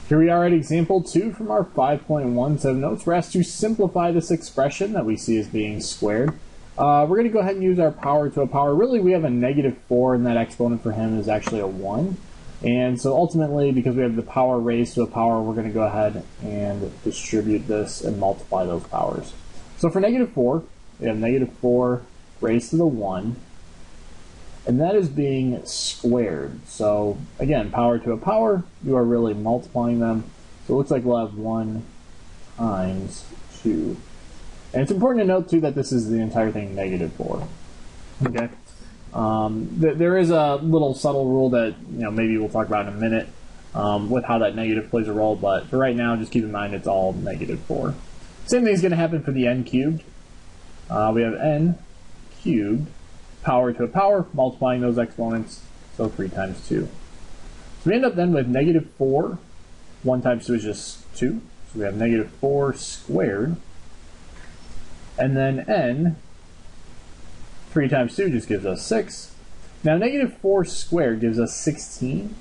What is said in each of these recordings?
Here we are at example 2 from our 5.1 set of notes. We're asked to simplify this expression that we see as being squared. We're going to go ahead and use our power to a power. Really, we have a -4, and that exponent for him is actually a 1. And so ultimately, because we have the power raised to a power, we're going to go ahead and distribute this and multiply those powers. So for -4, we have -4 raised to the 1. And that is being squared. So again, power to a power, you are really multiplying them. So it looks like we'll have 1 times 2. And it's important to note too that this is the entire thing -4. Okay. There is a little subtle rule that maybe we'll talk about in a minute with how that negative plays a role, but for right now, just keep in mind it's all -4. Same thing is going to happen for the n cubed. We have n cubed. Power to a power, multiplying those exponents, so 3 times 2. So we end up then with -4. 1 times 2 is just 2. So we have -4 squared. And then n, 3 times 2 just gives us 6. Now -4 squared gives us 16.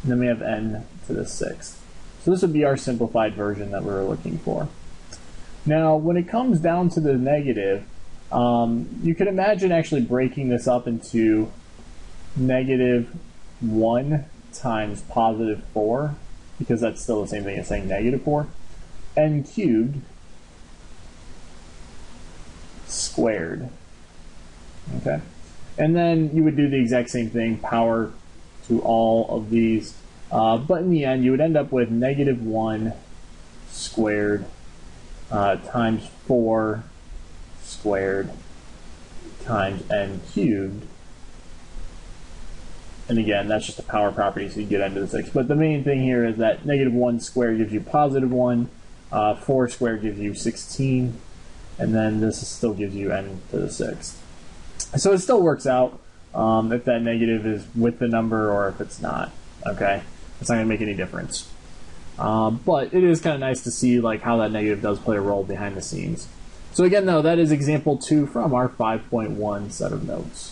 And then we have n to the 6th. So this would be our simplified version that we're looking for. Now when it comes down to the negative, you can imagine actually breaking this up into -1 times +4, because that's still the same thing as saying -4, n cubed squared. Okay, and then you would do the exact same thing, power to all of these, but in the end you would end up with -1 squared times 4 squared times n cubed, and again that's just a power property, so you get n to the 6th. But the main thing here is that -1 squared gives you +1, 4 squared gives you 16, and then this still gives you n to the 6th. So it still works out if that negative is with the number or if it's not. Okay, it's not going to make any difference. But it is kind of nice to see like how that negative does play a role behind the scenes. So again, though, that is example 2 from our 5.1 set of notes.